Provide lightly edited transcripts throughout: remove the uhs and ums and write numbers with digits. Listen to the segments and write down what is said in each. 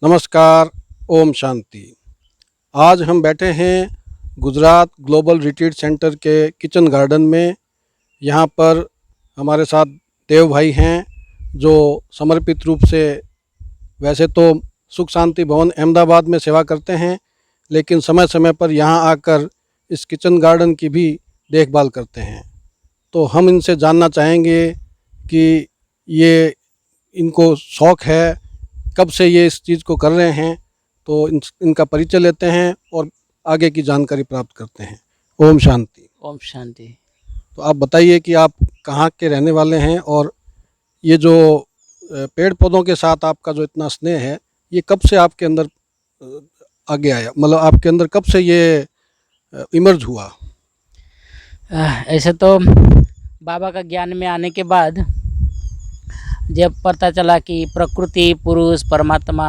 नमस्कार, ओम शांति। आज हम बैठे हैं गुजरात ग्लोबल रिट्रीट सेंटर के किचन गार्डन में। यहाँ पर हमारे साथ देव भाई हैं जो समर्पित रूप से वैसे तो सुख शांति भवन अहमदाबाद में सेवा करते हैं, लेकिन समय समय पर यहाँ आकर इस किचन गार्डन की भी देखभाल करते हैं। तो हम इनसे जानना चाहेंगे कि ये इनको शौक़ है, कब से ये इस चीज़ को कर रहे हैं, तो इनका परिचय लेते हैं और आगे की जानकारी प्राप्त करते हैं। ओम शांति। ओम शांति। तो आप बताइए कि आप कहाँ के रहने वाले हैं और ये जो पेड़ पौधों के साथ आपका जो इतना स्नेह है, ये कब से आपके अंदर आगे आया, मतलब आपके अंदर कब से ये इमर्ज हुआ? ऐसे तो बाबा का ज्ञान में आने के बाद जब पता चला कि प्रकृति, पुरुष, परमात्मा,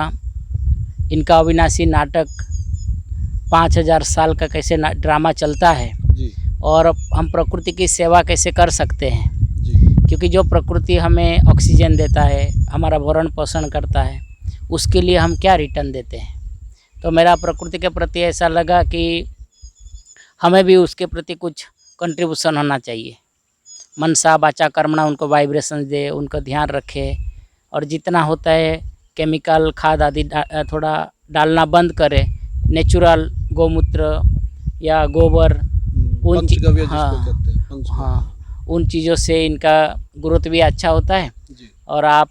इनका अविनाशी नाटक 5000 साल का कैसे ड्रामा चलता है जी। और हम प्रकृति की सेवा कैसे कर सकते हैं जी। क्योंकि जो प्रकृति हमें ऑक्सीजन देता है, हमारा भरण पोषण करता है, उसके लिए हम क्या रिटर्न देते हैं। तो मेरा प्रकृति के प्रति ऐसा लगा कि हमें भी उसके प्रति कुछ कंट्रीब्यूशन होना चाहिए। मनसा वाचा कर्मणा, उनको वाइब्रेशन दे, उनको ध्यान रखे और जितना होता है केमिकल खाद आदि थोड़ा डालना बंद करे। नेचुरल गोमूत्र या गोबर, उन उन चीज़ों से इनका ग्रोथ भी अच्छा होता है जी। और आप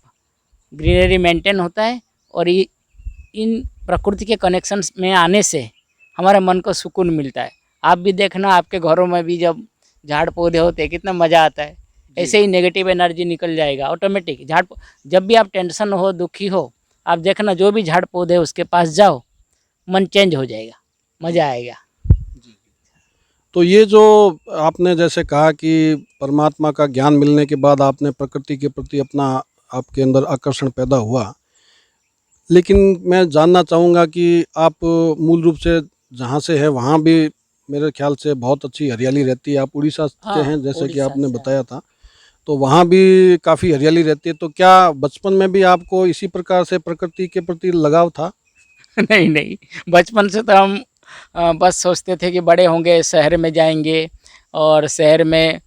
ग्रीनरी मेंटेन होता है और इन प्रकृति के कनेक्शन में आने से हमारे मन को सुकून मिलता है। आप भी देखना, आपके घरों में भी जब झाड़ पौधे होते हैं कितना मज़ा आता है। ऐसे ही नेगेटिव एनर्जी निकल जाएगा ऑटोमेटिक। जब भी आप टेंशन हो, दुखी हो, आप देखना जो भी झाड़ पौधे उसके पास जाओ, मन चेंज हो जाएगा, मज़ा आएगा। तो ये जो आपने जैसे कहा कि परमात्मा का ज्ञान मिलने के बाद आपने प्रकृति के प्रति अपना आपके अंदर आकर्षण पैदा हुआ, लेकिन मैं जानना चाहूँगा कि आप मूल रूप से जहाँ से है वहाँ भी मेरे ख्याल से बहुत अच्छी हरियाली रहती है। आप उड़ीसा के हैं जैसे कि आपने बताया था, तो वहाँ भी काफ़ी हरियाली रहती है। तो क्या बचपन में भी आपको इसी प्रकार से प्रकृति के प्रति लगाव था? नहीं, बचपन से तो हम बस सोचते थे कि बड़े होंगे शहर में जाएंगे और शहर में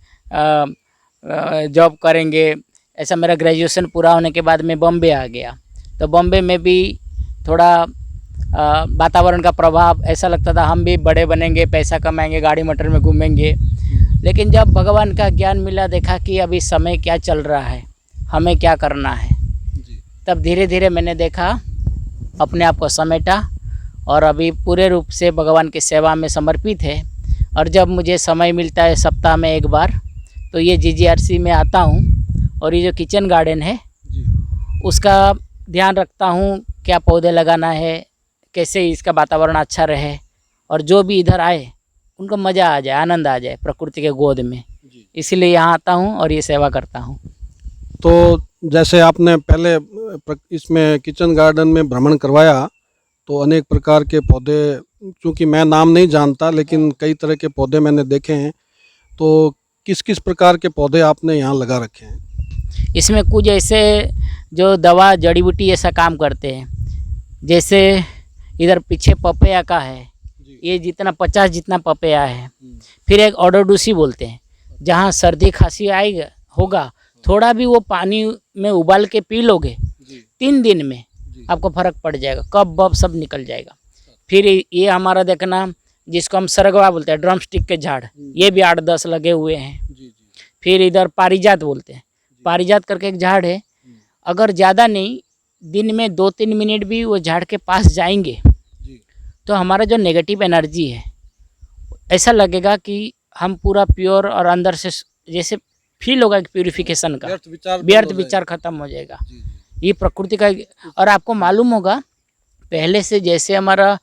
जॉब करेंगे। ऐसा मेरा ग्रेजुएशन पूरा होने के बाद मैं बॉम्बे आ गया। तो बॉम्बे में भी थोड़ा वातावरण का प्रभाव ऐसा लगता था हम भी बड़े बनेंगे, पैसा कमाएंगे, गाड़ी मोटर में घूमेंगे। लेकिन जब भगवान का ज्ञान मिला, देखा कि अभी समय क्या चल रहा है, हमें क्या करना है, तब धीरे धीरे मैंने देखा, अपने आप को समेटा और अभी पूरे रूप से भगवान की सेवा में समर्पित है। और जब मुझे समय मिलता है सप्ताह में एक बार, तो ये GGRC में आता हूँ और ये जो किचन गार्डन है उसका ध्यान रखता हूँ, क्या पौधे लगाना है, कैसे इसका वातावरण अच्छा रहे और जो भी इधर आए उनको मज़ा आ जाए, आनंद आ जाए प्रकृति के गोद में। इसीलिए यहाँ आता हूँ और ये सेवा करता हूँ। तो जैसे आपने पहले इसमें किचन गार्डन में भ्रमण करवाया, तो अनेक प्रकार के पौधे, क्योंकि मैं नाम नहीं जानता लेकिन कई तरह के पौधे मैंने देखे हैं, तो किस किस प्रकार के पौधे आपने यहाँ लगा रखे हैं? इसमें कुछ ऐसे जो दवा जड़ी बूटी ऐसा काम करते हैं, जैसे इधर पीछे पपैया का है, ये जितना 50 जितना पपैया है। फिर एक ओडोडुसी बोलते हैं, जहाँ सर्दी खांसी आएगा होगा, थोड़ा भी वो पानी में उबाल के पी लोगे 3 दिन में आपको फर्क पड़ जाएगा, कफ बफ सब निकल जाएगा। फिर ये हमारा देखना जिसको हम सरगवा बोलते हैं, ड्रम स्टिक के झाड़, ये भी 8-10 लगे हुए हैं। फिर इधर पारिजात बोलते हैं, पारिजात करके एक झाड़ है। अगर ज़्यादा नहीं, दिन में 2-3 मिनट भी वो झाड़ के पास जाएंगे तो हमारा जो नेगेटिव एनर्जी है, ऐसा लगेगा कि हम पूरा प्योर और अंदर से जैसे फील होगा कि प्यूरिफिकेशन का, व्यर्थ विचार खत्म हो जाएगा। ये प्रकृति का। और आपको मालूम होगा पहले से जैसे हमारा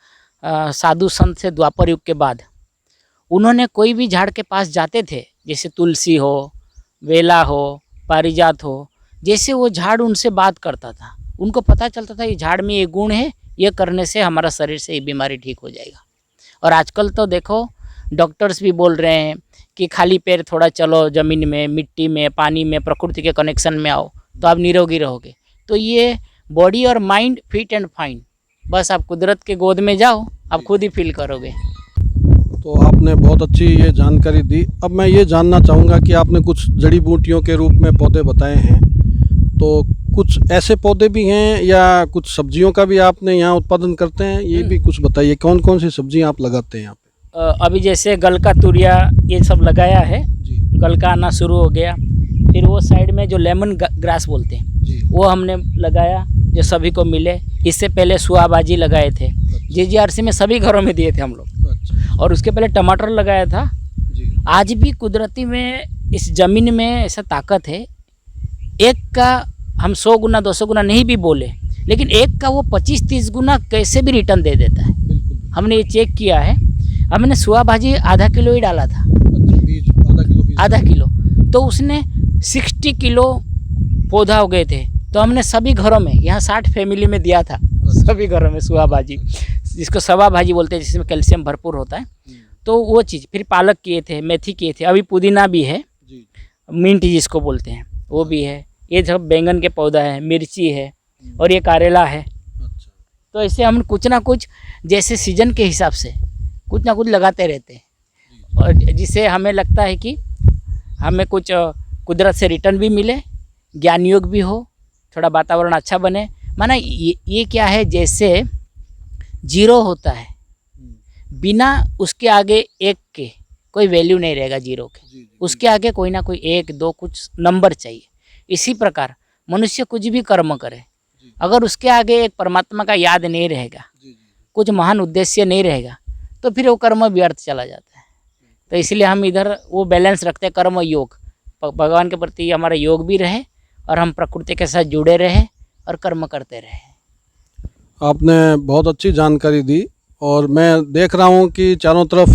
साधु संत से द्वापर युग के बाद उन्होंने कोई भी झाड़ के पास जाते थे, जैसे तुलसी हो, वेला हो, पारिजात हो, जैसे वो झाड़ उनसे बात करता था, उनको पता चलता था ये झाड़ में ये गुण है, ये करने से हमारा शरीर से ये बीमारी ठीक हो जाएगा। और आजकल तो देखो डॉक्टर्स भी बोल रहे हैं कि खाली पैर थोड़ा चलो, ज़मीन में, मिट्टी में, पानी में, प्रकृति के कनेक्शन में आओ तो आप निरोगी रहोगे। तो ये बॉडी और माइंड फिट एंड फाइन, बस आप कुदरत के गोद में जाओ, आप खुद ही फील करोगे। तो आपने बहुत अच्छी ये जानकारी दी। अब मैं ये जानना चाहूँगा कि आपने कुछ जड़ी बूटियों के रूप में पौधे बताए हैं, तो कुछ ऐसे पौधे भी हैं या कुछ सब्जियों का भी आपने यहाँ उत्पादन करते हैं, ये भी कुछ बताइए। कौन कौन सी सब्जियाँ आप लगाते हैं यहाँ पे? अभी जैसे गल का तुरिया ये सब लगाया है, जी गल का आना शुरू हो गया। फिर वो साइड में जो लेमन ग्रास बोलते हैं जी। वो हमने लगाया, जो सभी को मिले। इससे पहले सुहाबाजी लगाए थे, जीजीआरसी में सभी घरों में दिए थे हम लोग। अच्छा और उसके पहले टमाटर लगाया था। जी आज भी कुदरती में इस ज़मीन में ऐसा ताकत है, एक का हम 100 गुना 200 गुना नहीं भी बोले, लेकिन एक का वो 25-30 गुना कैसे भी रिटर्न दे देता है। बिल्कुल। हमने ये चेक किया है। हमने सुहा भाजी आधा किलो ही डाला था, अच्छा, बीज आधा किलो, तो उसने 60 किलो पौधा हो गए थे। तो हमने सभी घरों में, यहाँ 60 फैमिली में दिया था, सभी घरों में सुहा भाजी, जिसको सवा भाजी बोलते हैं, जिसमें कैल्शियम भरपूर होता है। तो वो चीज़, फिर पालक किए थे, मेथी किए थे, अभी पुदीना भी है, जी मिंट जिसको बोलते हैं वो भी है। ये सब बैंगन के पौधा है, मिर्ची है और ये करेला है। अच्छा तो ऐसे हम कुछ ना कुछ जैसे सीजन के हिसाब से कुछ ना कुछ लगाते रहते हैं, और जिससे हमें लगता है कि हमें कुछ कुदरत से रिटर्न भी मिले, ज्ञान योग भी हो, थोड़ा वातावरण अच्छा बने। माना ये क्या है, जैसे जीरो होता है, बिना उसके आगे एक के कोई वैल्यू नहीं रहेगा जीरो के, जी जी उसके आगे कोई ना कोई 1-2 कुछ नंबर चाहिए। इसी प्रकार मनुष्य कुछ भी कर्म करे, अगर उसके आगे एक परमात्मा का याद नहीं रहेगा, जी जी कुछ महान उद्देश्य नहीं रहेगा, तो फिर वो कर्म व्यर्थ चला जाता है। तो इसलिए हम इधर वो बैलेंस रखते हैं, कर्म योग, भगवान के प्रति हमारा योग भी रहे और हम प्रकृति के साथ जुड़े रहे और कर्म करते रहे। आपने बहुत अच्छी जानकारी दी, और मैं देख रहा हूँ कि चारों तरफ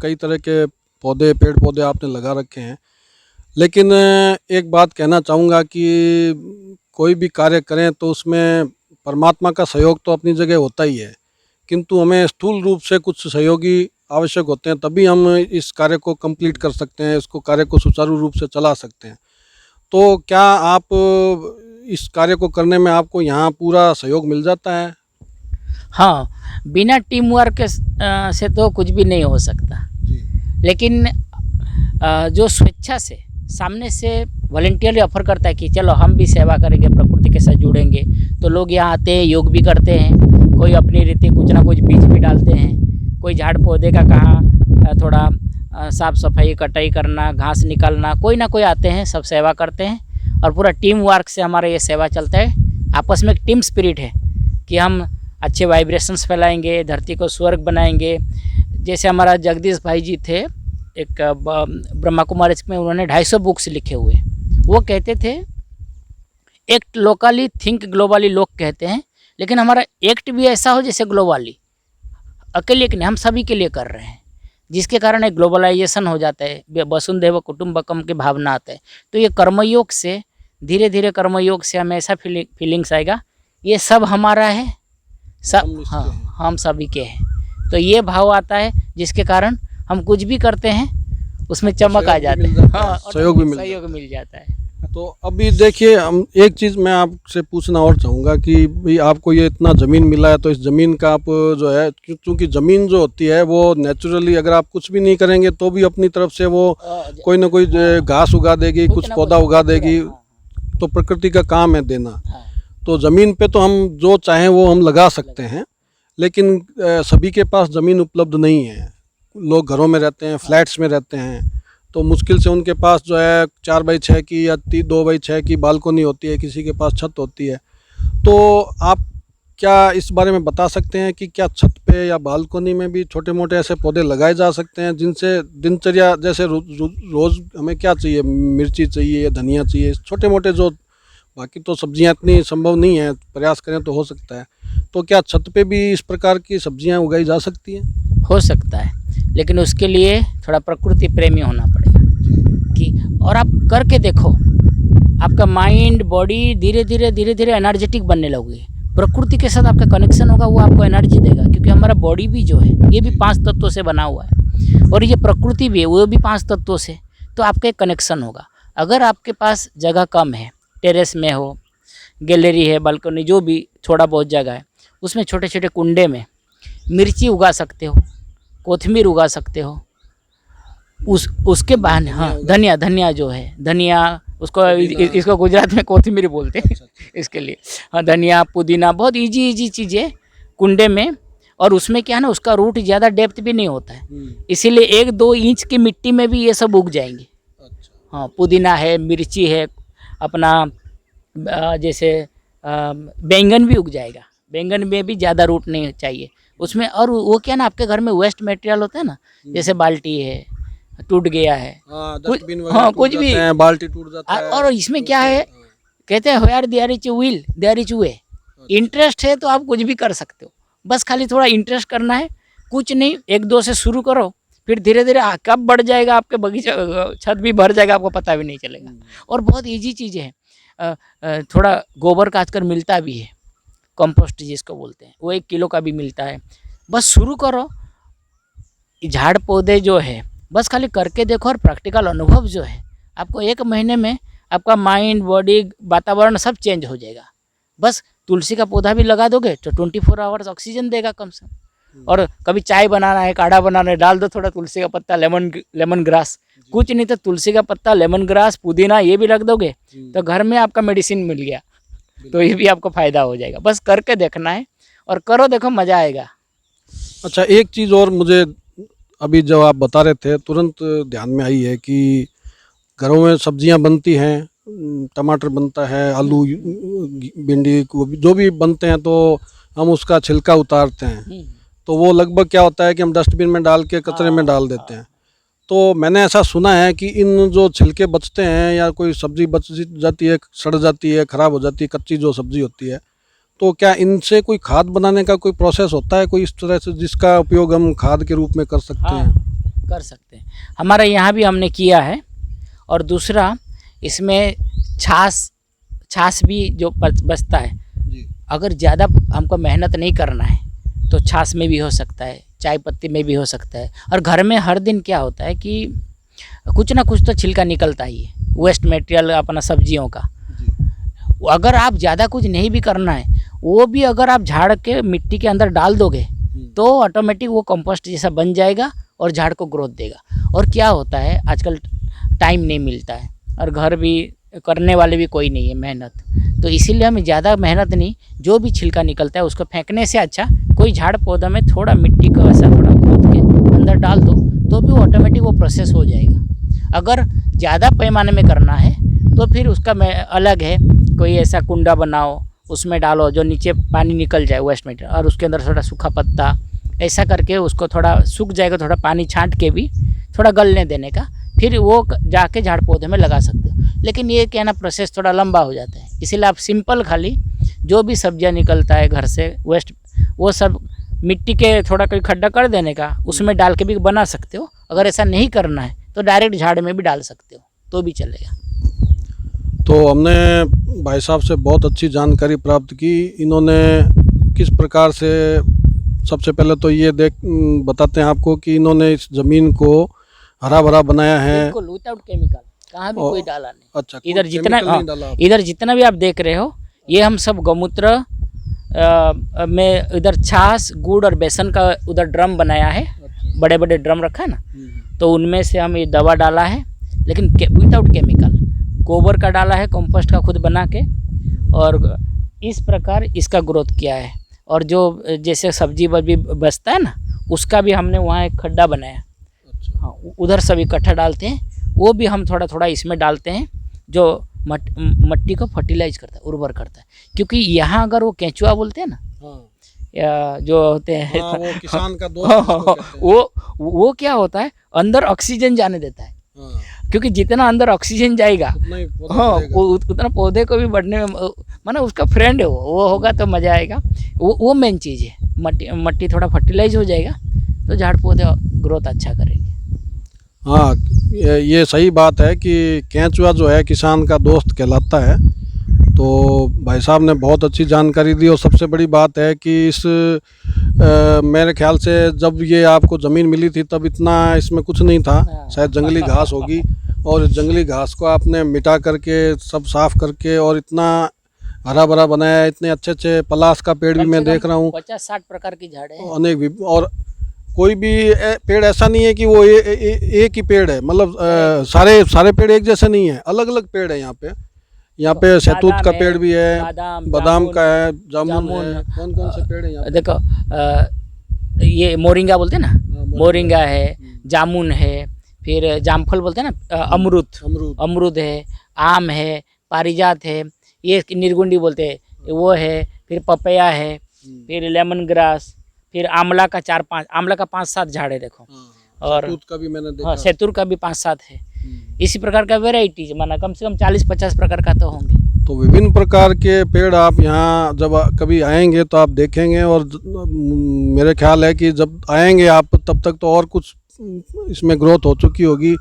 कई तरह के पौधे, पेड़ पौधे आपने लगा रखे हैं। लेकिन एक बात कहना चाहूँगा कि कोई भी कार्य करें तो उसमें परमात्मा का सहयोग तो अपनी जगह होता ही है, किंतु हमें स्थूल रूप से कुछ सहयोगी आवश्यक होते हैं, तभी हम इस कार्य को कंप्लीट कर सकते हैं, इसको कार्य को सुचारू रूप से चला सकते हैं। तो क्या आप इस कार्य को करने में आपको यहाँ पूरा सहयोग मिल जाता है? हाँ, बिना टीम वर्क से तो कुछ भी नहीं हो सकता। जी लेकिन जो स्वेच्छा से सामने से वॉलंटियरली ऑफर करता है कि चलो हम भी सेवा करेंगे, प्रकृति के साथ जुड़ेंगे, तो लोग यहाँ आते हैं, योग भी करते हैं, कोई अपनी रीति कुछ ना कुछ बीज भी डालते हैं, कोई झाड़ पौधे का कहाँ थोड़ा साफ सफाई, कटाई करना, घास निकालना, कोई ना कोई आते हैं, सब सेवा करते हैं। और पूरा टीम वर्क से हमारा ये सेवा चलता है। आपस में एक टीम स्पिरिट है कि हम अच्छे वाइब्रेशंस फैलाएंगे, धरती को स्वर्ग बनाएंगे। जैसे हमारा जगदीश भाई जी थे, एक ब्रह्मा कुमारी में, उन्होंने 250 बुक्स लिखे हुए। वो कहते थे एक्ट लोकली थिंक ग्लोबली, लोग कहते हैं, लेकिन हमारा एक्ट भी ऐसा हो जैसे ग्लोबली, अकेले के नहीं, हम सभी के लिए कर रहे हैं, जिसके कारण एक ग्लोबलाइजेशन हो जाता है, वसुंधैव कुटुंबकम की भावना आता है। तो ये कर्मयोग से, धीरे धीरे कर्मयोग से हमें ऐसा फीलिंग्स आएगा ये सब हमारा है, सब हाँ हम सभी के हैं। तो ये भाव आता है, जिसके कारण हम कुछ भी करते हैं उसमें चमक आ जाती है, हाँ, सहयोग भी मिल जाता है। तो अभी देखिए, हम एक चीज़ मैं आपसे पूछना और चाहूँगा कि भाई आपको ये इतना ज़मीन मिला है, तो इस ज़मीन का आप जो है, क्योंकि ज़मीन जो होती है वो नेचुरली अगर आप कुछ भी नहीं करेंगे तो भी अपनी तरफ से वो कोई ना कोई घास उगा देगी, कुछ पौधा उगा देगी, तो प्रकृति का काम है देना। तो ज़मीन पे तो हम जो चाहें वो हम लगा सकते हैं, लेकिन सभी के पास ज़मीन उपलब्ध नहीं है। लोग घरों में रहते हैं, फ्लैट्स में रहते हैं, तो मुश्किल से उनके पास जो है 4x6 की या 2x6 की बालकोनी होती है, किसी के पास छत होती है। तो आप क्या इस बारे में बता सकते हैं कि क्या छत पे या बालकोनी में भी छोटे मोटे ऐसे पौधे लगाए जा सकते हैं, जिनसे दिनचर्या, जैसे रोज़ हमें क्या चाहिए, मिर्ची चाहिए, धनिया चाहिए, छोटे मोटे जो, बाकी तो सब्जियां इतनी संभव नहीं है, प्रयास करें तो हो सकता है, तो क्या छत पे भी इस प्रकार की सब्जियां उगाई जा सकती हैं? हो सकता है, लेकिन उसके लिए थोड़ा प्रकृति प्रेमी होना पड़ेगा कि, और आप करके देखो, आपका माइंड बॉडी धीरे धीरे एनर्जेटिक बनने लगेगी। प्रकृति के साथ आपका कनेक्शन होगा, वो आपको एनर्जी देगा, क्योंकि हमारा बॉडी भी जो है ये भी 5 तत्वों से बना हुआ है, और ये प्रकृति भी है वो भी 5 तत्वों से। तो आपका एक कनेक्शन होगा। अगर आपके पास जगह कम है, टेरेस में हो, गैलरी है, बालकनी, जो भी थोड़ा बहुत जगह है, उसमें छोटे छोटे कुंडे में मिर्ची उगा सकते हो, कोथिमीर उगा सकते हो। उसके बाद हाँ, धनिया जो है, धनिया उसको इसको गुजरात में कोथिमीर बोलते हैं इसके लिए। हाँ, धनिया, पुदीना, बहुत इजी चीज़ें कुंडे में। और उसमें क्या है ना, उसका रूट ज़्यादा डेप्थ भी नहीं होता है, इसीलिए 1-2 इंच की मिट्टी में भी ये सब उग जाएंगे। हाँ, पुदीना है, मिर्ची है, अपना जैसे बैंगन भी उग जाएगा। बैंगन में भी ज़्यादा रूट नहीं चाहिए उसमें। और वो क्या ना, आपके घर में वेस्ट मटेरियल होता है ना, जैसे बाल्टी है टूट गया है, कुछ भी, बाल्टी टूट जाता है। और इसमें क्या है, कहते हैं where there is will there is way. Interest है तो आप कुछ भी कर सकते हो, बस खाली थोड़ा इंटरेस्ट करना है, कुछ नहीं। 1-2 से शुरू करो, फिर धीरे धीरे कब बढ़ जाएगा आपके बगीचा, छत भी भर जाएगा, आपको पता भी नहीं चलेगा। और बहुत इजी चीज़ें हैं। थोड़ा गोबर का आजकल मिलता भी है, कंपोस्ट जिसको बोलते हैं, वो 1 किलो का भी मिलता है। बस शुरू करो। झाड़ पौधे जो है बस खाली करके देखो, और प्रैक्टिकल अनुभव जो है आपको 1 महीने में आपका माइंड, बॉडी, वातावरण सब चेंज हो जाएगा। बस तुलसी का पौधा भी लगा दोगे तो 24 आवर्स ऑक्सीजन देगा कम से कम। और कभी चाय बनाना है, काढ़ा बनाना है, डाल दो थोड़ा तुलसी का पत्ता, लेमन ग्रास, कुछ नहीं तो तुलसी का पत्ता, लेमन ग्रास, पुदीना, ये भी रख दोगे तो घर में आपका मेडिसिन मिल गया। तो ये भी आपको फ़ायदा हो जाएगा। बस करके देखना है और करो, देखो मज़ा आएगा। अच्छा, एक चीज़ और मुझे अभी जो आप बता रहे थे तुरंत ध्यान में आई है कि घरों में सब्जियां बनती हैं, टमाटर बनता है, आलू, भिंडी, गोभी, जो भी बनते हैं, तो हम उसका छिलका उतारते हैं, तो वो लगभग क्या होता है कि हम डस्टबिन में डाल के कचरे में डाल देते हैं। तो मैंने ऐसा सुना है कि इन जो छिलके बचते हैं या कोई सब्जी बच जाती है, सड़ जाती है, ख़राब हो जाती है, कच्ची जो सब्जी होती है, तो क्या इनसे कोई खाद बनाने का कोई प्रोसेस होता है कोई इस तरह से, जिसका उपयोग हम खाद के रूप में कर सकते हैं? कर सकते हैं, हमारे यहाँ भी हमने किया है। और दूसरा, इसमें छाछ भी जो बचता है जी, अगर ज़्यादा हमको मेहनत नहीं करना है तो छाछ में भी हो सकता है, चाय पत्ती में भी हो सकता है। और घर में हर दिन क्या होता है कि कुछ ना कुछ तो छिलका निकलता ही है, वेस्ट मटेरियल अपना सब्जियों का। अगर आप ज़्यादा कुछ नहीं भी करना है, वो भी अगर आप झाड़ के मिट्टी के अंदर डाल दोगे तो ऑटोमेटिक वो कंपोस्ट जैसा बन जाएगा और झाड़ को ग्रोथ देगा। और क्या होता है, आजकल टाइम नहीं मिलता है और घर भी करने वाले भी कोई नहीं है मेहनत, तो इसीलिए हमें ज़्यादा मेहनत नहीं, जो भी छिलका निकलता है उसको फेंकने से अच्छा कोई झाड़ पौधा में थोड़ा मिट्टी को ऐसा थोड़ा खोद के अंदर डाल दो तो भी ऑटोमेटिक वो प्रोसेस हो जाएगा। अगर ज़्यादा पैमाने में करना है तो फिर उसका अलग है, कोई ऐसा कुंडा बनाओ, उसमें डालो जो नीचे पानी निकल जाए वेस्ट मटेरियल, और उसके अंदर थोड़ा सूखा पत्ता, ऐसा करके उसको थोड़ा सूख जाएगा, थोड़ा पानी छांट के भी थोड़ा गलने देने का, फिर वो जाके झाड़ पौधे में लगा सकते हो। लेकिन ये क्या ना, प्रोसेस थोड़ा लंबा हो जाता है, इसीलिए आप सिंपल खाली जो भी सब्जियां निकलता है घर से वेस्ट, वो सब मिट्टी के थोड़ा कोई खड्डा कर देने का, उसमें डाल के भी बना सकते हो। अगर ऐसा नहीं करना है तो डायरेक्ट झाड़ में भी डाल सकते हो तो भी चलेगा। तो हमने भाई साहब से बहुत अच्छी जानकारी प्राप्त की। इन्होंने किस प्रकार से, सबसे पहले तो ये बताते हैं आपको कि इन्होंने इस ज़मीन को हरा भरा बनाया है, बिल्कुल विदाउट केमिकल, कहाँ भी कोई डाला नहीं। अच्छा, इधर जितना भी आप देख रहे हो, ये हम सब गौमूत्र में इधर छाछ, गुड़ और बेसन का उधर ड्रम बनाया है, बड़े बड़े ड्रम रखा है ना, तो उनमें से हम ये दवा डाला है, लेकिन विदाउट केमिकल। गोबर का डाला है, कंपोस्ट का खुद बना के, और इस प्रकार इसका ग्रोथ किया है। और जो जैसे सब्जी वब्जी बचता है ना, उसका भी हमने वहाँ एक खड्डा बनाया। हाँ, उधर सब इकट्ठा डालते हैं, वो भी हम थोड़ा थोड़ा इसमें डालते हैं, जो मट्टी को फर्टिलाइज करता है, उर्वर करता है। क्योंकि यहाँ अगर वो केंचुआ बोलते हैं ना, या जो होते हैं, वो किसान का दोस्त, वो क्या होता है, अंदर ऑक्सीजन जाने देता है। क्योंकि जितना अंदर ऑक्सीजन जाएगा, हाँ, उतना पौधे को भी बढ़ने में, माना उसका फ्रेंड है वो होगा तो मज़ा आएगा। वो मेन चीज़ है। मट्टी थोड़ा फर्टिलाइज हो जाएगा तो झाड़ पौधे ग्रोथ अच्छा करेंगे। हाँ, ये सही बात है कि केंचुआ जो है किसान का दोस्त कहलाता है। तो भाई साहब ने बहुत अच्छी जानकारी दी। और सबसे बड़ी बात है कि मेरे ख्याल से जब ये आपको ज़मीन मिली थी तब इतना इसमें कुछ नहीं था, शायद जंगली घास होगी, और इस जंगली घास को आपने मिटा करके सब साफ़ करके और इतना हरा भरा बनाया है। इतने अच्छे अच्छे पलाश का पेड़ भी कम मैं से कम देख रहा हूँ। 50-60 प्रकार की झाड़ें हैं। अनेक और कोई भी पेड़ ऐसा नहीं है कि वो एक ही पेड़ है, मतलब सारे सारे पेड़ एक जैसे नहीं है, अलग अलग पेड़ है यहाँ पे। यहाँ पे शहतूत बादाम का है, पेड़ भी है, बादाम, बादाम का है, जामुन जामुन, है। कौन कौन से पेड़ है यहाँ पे? देखो ये मोरिंगा बोलते हैं ना, हाँ, मोरिंगा है, जामुन है, फिर जामफल बोलते हैं ना, अमरूद, अमरूद। अमरूद है, आम है, पारिजात है, ये निर्गुंडी बोलते हैं वो है, फिर पपैया है, फिर लेमन ग्रास, फिर आंवला का 4-5, आंवला का 5-7 झाड़ है देखो। और शहतूत का भी मैंने देखा। हाँ, सैतूर का भी 5-7 है। इसी प्रकार का वेराइटीज माना कम से कम 40-50 प्रकार का तो होंगे। तो विभिन्न प्रकार के पेड़ आप यहाँ जब कभी आएंगे तो आप देखेंगे, और मेरे ख्याल है कि जब आएंगे आप तब तक तो और कुछ इसमें ग्रोथ हो चुकी होगी।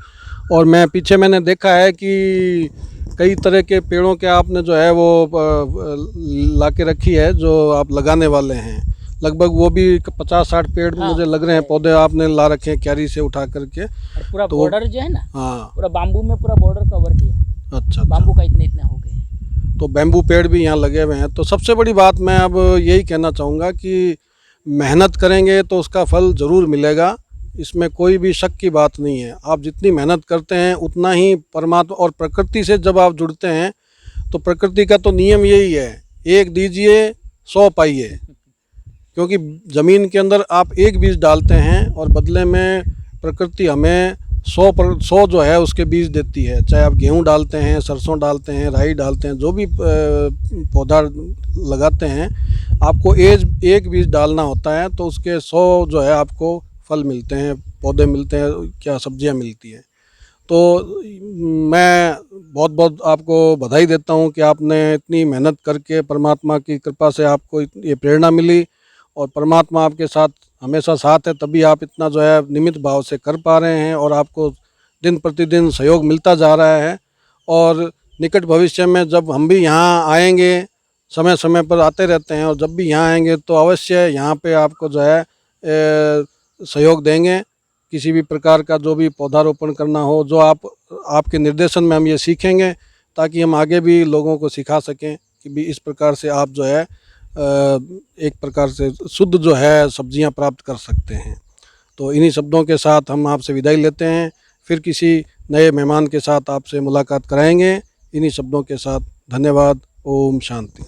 और मैं पीछे मैंने देखा है कि कई तरह के पेड़ों के आपने जो है वो ला के रखी है, जो आप लगाने वाले हैं। लगभग वो भी 50-60 पेड़ हाँ, मुझे लग रहे हैं, पौधे आपने ला रखे हैं क्यारी से उठा करके। और पूरा तो बॉर्डर जो है ना, हाँ, पूरा बाम्बू में पूरा बॉर्डर कवर किया है। अच्छा। बाम्बू का इतने इतने हो गए। तो बैम्बू पेड़ भी यहाँ लगे हुए हैं। तो सबसे बड़ी बात मैं अब यही कहना चाहूँगा कि मेहनत करेंगे तो उसका फल ज़रूर मिलेगा, इसमें कोई भी शक की बात नहीं है। आप जितनी मेहनत करते हैं उतना ही परमात्मा और प्रकृति से जब आप जुड़ते हैं तो प्रकृति का तो नियम यही है, एक दीजिए 100 पाइए। क्योंकि ज़मीन के अंदर आप एक बीज डालते हैं और बदले में प्रकृति हमें 100 जो है उसके बीज देती है। चाहे आप गेहूं डालते हैं, सरसों डालते हैं, राई डालते हैं, जो भी पौधा लगाते हैं, आपको एक बीज डालना होता है तो उसके 100 जो है आपको फल मिलते हैं, पौधे मिलते हैं, क्या सब्जियां मिलती हैं। तो मैं बहुत बहुत आपको बधाई देता हूं कि आपने इतनी मेहनत करके, परमात्मा की कृपा से आपको ये प्रेरणा मिली और परमात्मा आपके साथ हमेशा साथ है, तभी आप इतना जो है निमित्त भाव से कर पा रहे हैं और आपको दिन प्रतिदिन सहयोग मिलता जा रहा है। और निकट भविष्य में जब हम भी यहाँ आएंगे, समय समय पर आते रहते हैं, और जब भी यहाँ आएंगे तो अवश्य यहाँ पे आपको जो है सहयोग देंगे। किसी भी प्रकार का जो भी पौधारोपण करना हो, जो आपके निर्देशन में हम ये सीखेंगे, ताकि हम आगे भी लोगों को सिखा सकें कि भी इस प्रकार से आप जो है एक प्रकार से शुद्ध जो है सब्जियां प्राप्त कर सकते हैं। तो इन्हीं शब्दों के साथ हम आपसे विदाई लेते हैं, फिर किसी नए मेहमान के साथ आपसे मुलाकात कराएंगे। इन्हीं शब्दों के साथ धन्यवाद। ओम शांति।